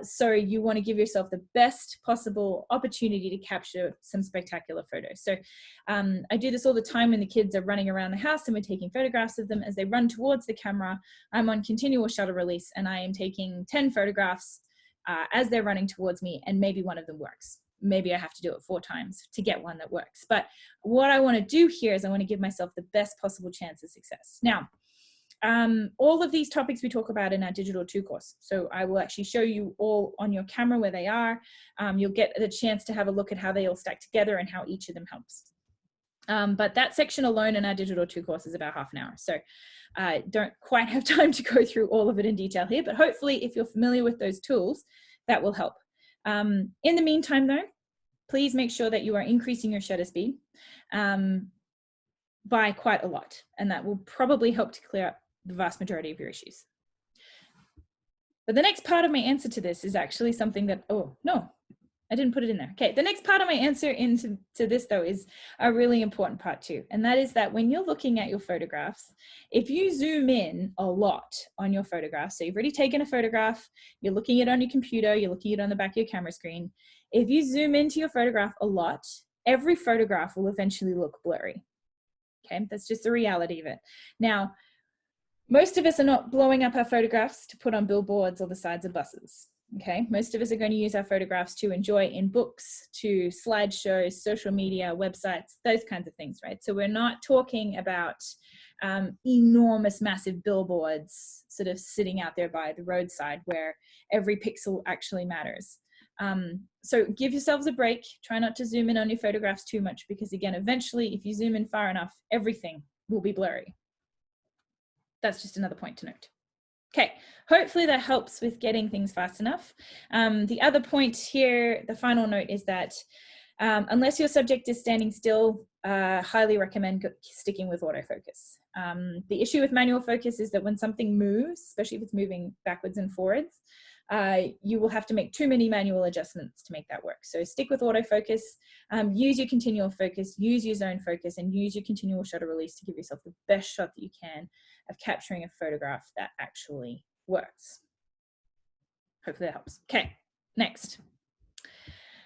So you want to give yourself the best possible opportunity to capture some spectacular photos. So I do this all the time when the kids are running around the house and we're taking photographs of them. As they run towards the camera, I'm on continual shutter release and I am taking 10 photographs as they're running towards me, and maybe one of them works. Maybe I have to do it 4 times to get one that works. But what I want to do here is I want to give myself the best possible chance of success. Now, all of these topics we talk about in our Digital 2 course. So I will actually show you all on your camera where they are. You'll get the chance to have a look at how they all stack together and how each of them helps. But that section alone in our Digital 2 course is about half an hour. So I don't quite have time to go through all of it in detail here, but hopefully if you're familiar with those tools, that will help. In the meantime though, please make sure that you are increasing your shutter speed by quite a lot. And that will probably help to clear up the vast majority of your issues. But the next part of my answer to this is actually something that, oh no, I didn't put it in there. Okay, the next part of my answer into this though is a really important part too. And that is that when you're looking at your photographs, if you zoom in a lot on your photographs, so you've already taken a photograph, you're looking at it on your computer, you're looking at it on the back of your camera screen. If you zoom into your photograph a lot, every photograph will eventually look blurry. Okay, that's just the reality of it. Now, most of us are not blowing up our photographs to put on billboards or the sides of buses. Okay, most of us are going to use our photographs to enjoy in books, to slideshows, social media, websites, those kinds of things, right? So we're not talking about enormous, massive billboards sort of sitting out there by the roadside where every pixel actually matters. So give yourselves a break. Try not to zoom in on your photographs too much because again, eventually, if you zoom in far enough, everything will be blurry. That's just another point to note. Okay, hopefully that helps with getting things fast enough. The other point here, the final note is that unless your subject is standing still, highly recommend sticking with autofocus. The issue with manual focus is that when something moves, especially if it's moving backwards and forwards, you will have to make too many manual adjustments to make that work. So stick with autofocus, use your continual focus, use your zone focus, and use your continual shutter release to give yourself the best shot that you can of capturing a photograph that actually works. Hopefully that helps. Okay, next.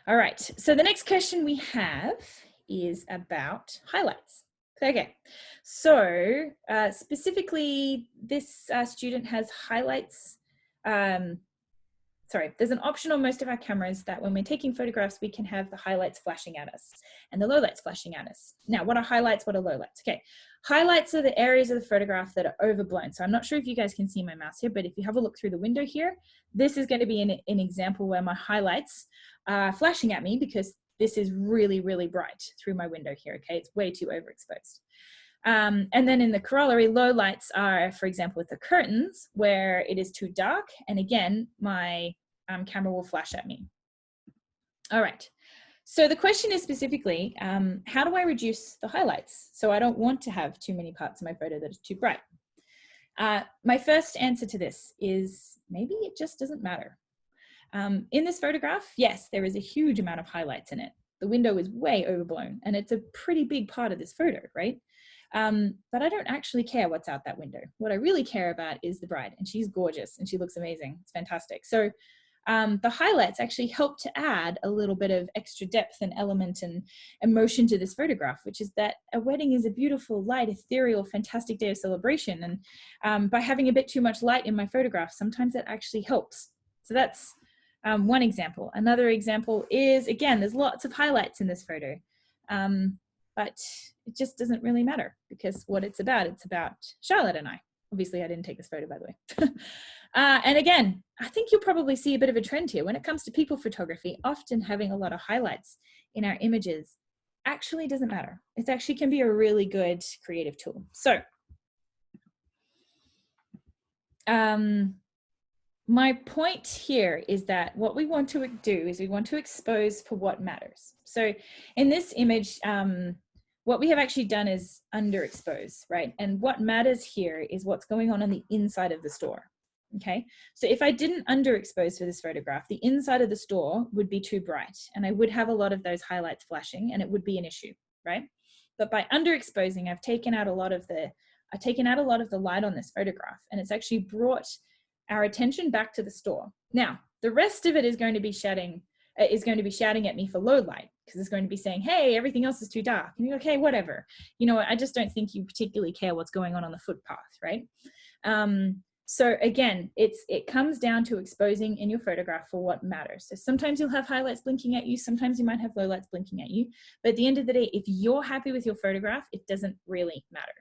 All right, so the next question we have is about highlights. Okay, so specifically this student has highlights. there's an option on most of our cameras that when we're taking photographs, we can have the highlights flashing at us and the lowlights flashing at us. Now, what are highlights? What are lowlights? Okay, highlights are the areas of the photograph that are overblown. So I'm not sure if you guys can see my mouse here, but if you have a look through the window here, this is going to be an example where my highlights are flashing at me because this is really, really bright through my window here. Okay, it's way too overexposed. And then in the corollary, low lights are, for example, with the curtains where it is too dark. And again, my camera will flash at me. All right. So the question is specifically, how do I reduce the highlights? So I don't want to have too many parts of my photo that is too bright. My first answer to this is maybe it just doesn't matter. In this photograph, yes, there is a huge amount of highlights in it. The window is way overblown and it's a pretty big part of this photo, right? But I don't actually care what's out that window. What I really care about is the bride, and she's gorgeous and she looks amazing. It's fantastic. So the highlights actually help to add a little bit of extra depth and element and emotion to this photograph, which is that a wedding is a beautiful, light, ethereal, fantastic day of celebration. And by having a bit too much light in my photograph, sometimes that actually helps. So that's one example. Another example is, again, there's lots of highlights in this photo. But it just doesn't really matter because what it's about Charlotte and I. Obviously, I didn't take this photo, by the way. And again, I think you'll probably see a bit of a trend here. When it comes to people photography, often having a lot of highlights in our images actually doesn't matter. It actually can be a really good creative tool. So my point here is that what we want to do is we want to expose for what matters. So in this image, what we have actually done is underexpose, right? And what matters here is what's going on the inside of the store, okay? So if I didn't underexpose for this photograph, the inside of the store would be too bright and I would have a lot of those highlights flashing and it would be an issue, right? But by underexposing, I've taken out a lot of the light on this photograph and it's actually brought our attention back to the store. Now, the rest of it is going to be shouting at me for low light because it's going to be saying, hey, everything else is too dark. And you're okay, whatever. You know, I just don't think you particularly care what's going on the footpath, right? So again, it comes down to exposing in your photograph for what matters. So sometimes you'll have highlights blinking at you. Sometimes you might have low lights blinking at you. But at the end of the day, if you're happy with your photograph, it doesn't really matter.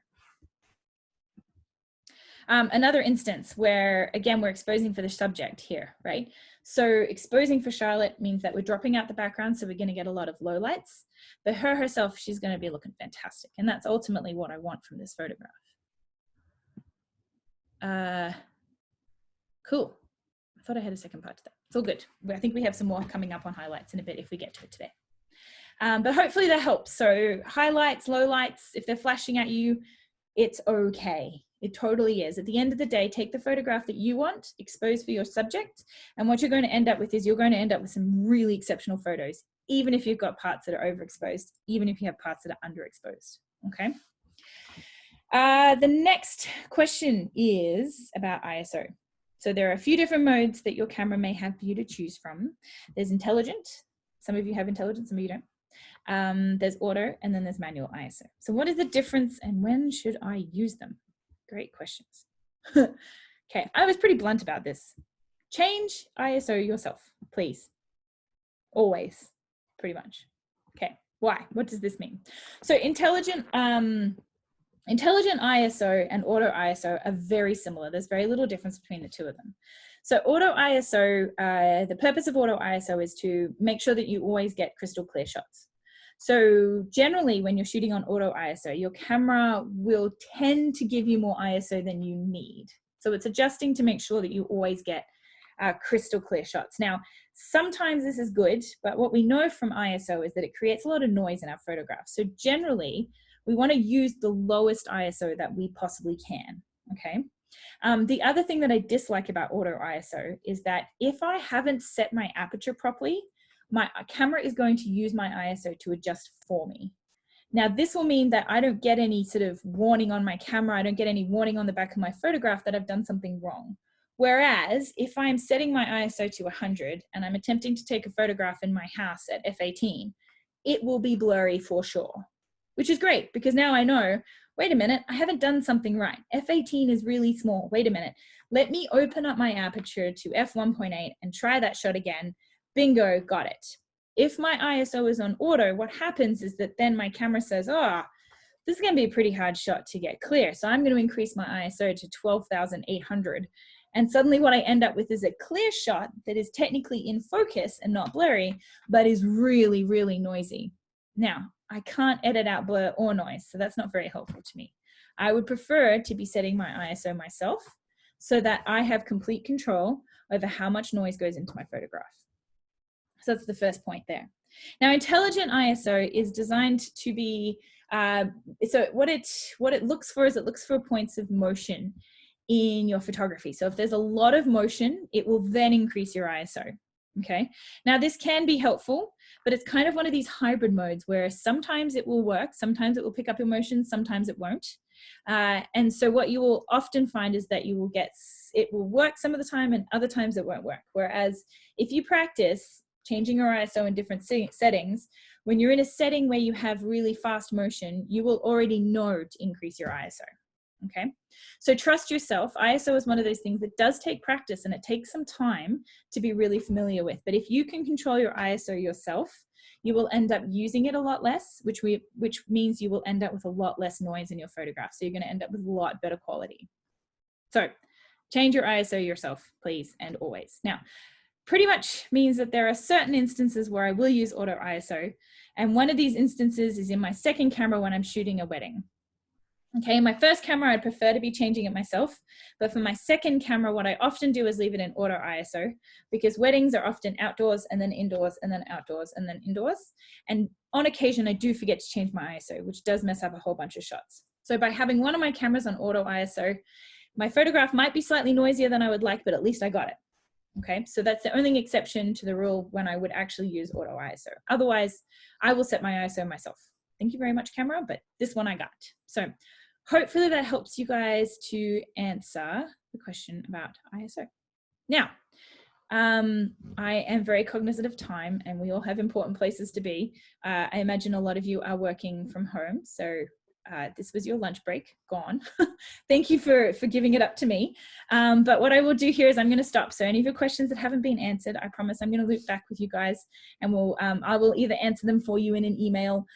Another instance where, again, we're exposing for the subject here, right? So exposing for Charlotte means that we're dropping out the background, so we're going to get a lot of low lights. But her herself, she's going to be looking fantastic. And that's ultimately what I want from this photograph. Cool. I thought I had a second part to that. It's all good. I think we have some more coming up on highlights in a bit if we get to it today. But hopefully that helps. So highlights, lowlights, if they're flashing at you, it's okay. It totally is. At the end of the day, take the photograph that you want, expose for your subject, and what you're going to end up with is you're going to end up with some really exceptional photos, even if you've got parts that are overexposed, even if you have parts that are underexposed, okay? The next question is about ISO. So there are a few different modes that your camera may have for you to choose from. There's intelligent. Some of you have intelligent, some of you don't. There's auto, and then there's manual ISO. So what is the difference and when should I use them? Great questions. Okay, I was pretty blunt about this. Change ISO yourself, please. Always, pretty much. Okay, why? What does this mean? So intelligent ISO and auto ISO are very similar. There's very little difference between the two of them. So auto ISO, the purpose of auto ISO is to make sure that you always get crystal clear shots. So generally when you're shooting on auto ISO, your camera will tend to give you more ISO than you need. So it's adjusting to make sure that you always get crystal clear shots. Now, sometimes this is good, but what we know from ISO is that it creates a lot of noise in our photographs. So generally, we want to use the lowest ISO that we possibly can, okay? The other thing that I dislike about auto ISO is that if I haven't set my aperture properly, my camera is going to use my ISO to adjust for me. Now, this will mean that I don't get any sort of warning on my camera. I don't get any warning on the back of my photograph that I've done something wrong. Whereas if I'm setting my ISO to 100 and I'm attempting to take a photograph in my house at f18, it will be blurry for sure, which is great because now I know, wait a minute, I haven't done something right. F18 is really small. Wait a minute. Let me open up my aperture to f1.8 and try that shot again. Bingo, got it. If my ISO is on auto, what happens is that then my camera says, oh, this is going to be a pretty hard shot to get clear. So I'm going to increase my ISO to 12,800. And suddenly what I end up with is a clear shot that is technically in focus and not blurry, but is really, really noisy. Now, I can't edit out blur or noise, so that's not very helpful to me. I would prefer to be setting my ISO myself so that I have complete control over how much noise goes into my photograph. So that's the first point there. Now, intelligent ISO is designed to be, so what it looks for is it looks for points of motion in your photography. So if there's a lot of motion, it will then increase your ISO. Okay. Now this can be helpful, but it's kind of one of these hybrid modes where sometimes it will work, sometimes it will pick up your motion, sometimes it won't. And so what you will often find is that you will get, it will work some of the time and other times it won't work. Whereas if you practice changing your ISO in different settings, when you're in a setting where you have really fast motion, you will already know to increase your ISO. Okay, so trust yourself. ISO is one of those things that does take practice and it takes some time to be really familiar with. But if you can control your ISO yourself, you will end up using it a lot less, which means you will end up with a lot less noise in your photograph. So you're going to end up with a lot better quality. So change your ISO yourself, please, and always. Now, pretty much means that there are certain instances where I will use auto ISO. And one of these instances is in my second camera when I'm shooting a wedding. Okay, my first camera, I'd prefer to be changing it myself. But for my second camera, what I often do is leave it in auto ISO because weddings are often outdoors and then indoors and then outdoors and then indoors. And on occasion, I do forget to change my ISO, which does mess up a whole bunch of shots. So by having one of my cameras on auto ISO, my photograph might be slightly noisier than I would like, but at least I got it. Okay, so that's the only exception to the rule when I would actually use auto ISO. Otherwise, I will set my ISO myself. Thank you very much, camera, but this one I got. So hopefully that helps you guys to answer the question about ISO. Now, I am very cognizant of time and we all have important places to be. I imagine a lot of you are working from home, so this was your lunch break, gone. Thank you for giving it up to me. But what I will do here is I'm going to stop. So any of your questions that haven't been answered, I promise I'm going to loop back with you guys and I will either answer them for you in an email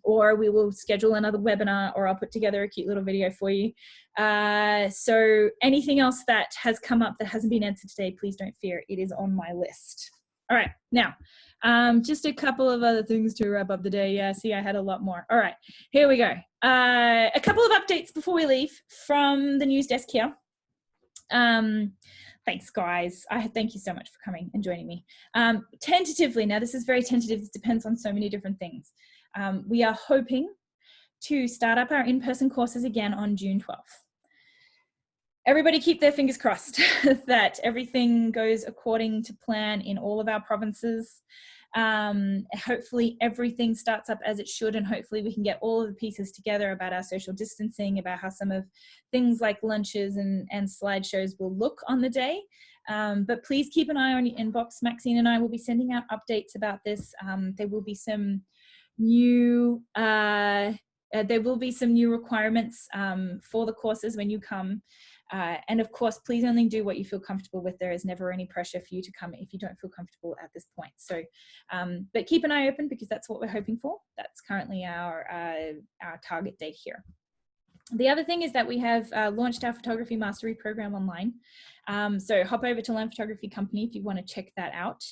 or we will schedule another webinar or I'll put together a cute little video for you. So anything else that has come up that hasn't been answered today, please don't fear, it is on my list. All right, now, just a couple of other things to wrap up the day. Yeah, see, I had a lot more. All right, here we go. A couple of updates before we leave from the news desk here. Thanks, guys. Thank you so much for coming and joining me. Tentatively, now this is very tentative. This depends on so many different things. We are hoping to start up our in-person courses again on June 12th. Everybody keep their fingers crossed that everything goes according to plan in all of our provinces. Hopefully everything starts up as it should and hopefully we can get all of the pieces together about our social distancing, about how some of things like lunches and slideshows will look on the day. But please keep an eye on your inbox. Maxine and I will be sending out updates about this. There will be some new requirements for the courses when you come. And of course, please only do what you feel comfortable with. There is never any pressure for you to come if you don't feel comfortable at this point. So, but keep an eye open because that's what we're hoping for. That's currently our target date here. The other thing is that we have launched our photography mastery program online. So hop over to Learn Photography Company if you want to check that out.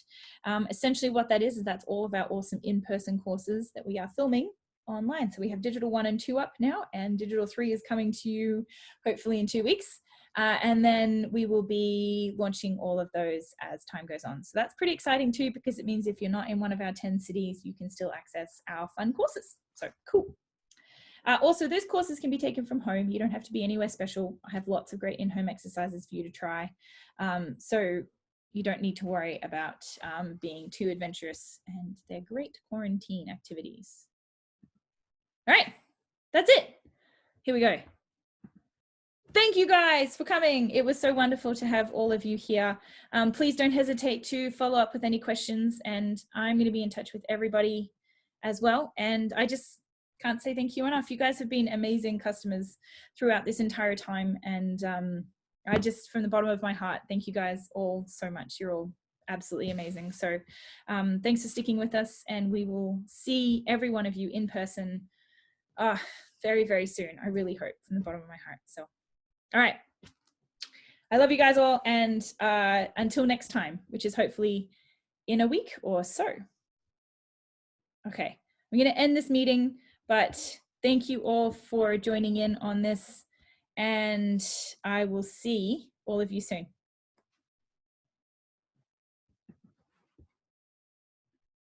Essentially what that is that's all of our awesome in-person courses that we are filming online. So we have Digital 1 and 2 up now, and Digital 3 is coming to you hopefully in 2 weeks. And then we will be launching all of those as time goes on. So that's pretty exciting too, because it means if you're not in one of our 10 cities, you can still access our fun courses. So cool. Also, those courses can be taken from home. You don't have to be anywhere special. I have lots of great in-home exercises for you to try. So you don't need to worry about being too adventurous, and they're great quarantine activities. All right, that's it. Here we go. Thank you guys for coming. It was so wonderful to have all of you here. Please don't hesitate to follow up with any questions, and I'm going to be in touch with everybody as well. And I just Can't say thank you enough. You guys have been amazing customers throughout this entire time. And I just, from the bottom of my heart, thank you guys all so much. You're all absolutely amazing. So thanks for sticking with us, and we will see every one of you in person very, very soon. I really hope, from the bottom of my heart. So, all right. I love you guys all, and until next time, which is hopefully in a week or so. Okay, I'm going to end this meeting, but thank you all for joining in on this, and I will see all of you soon.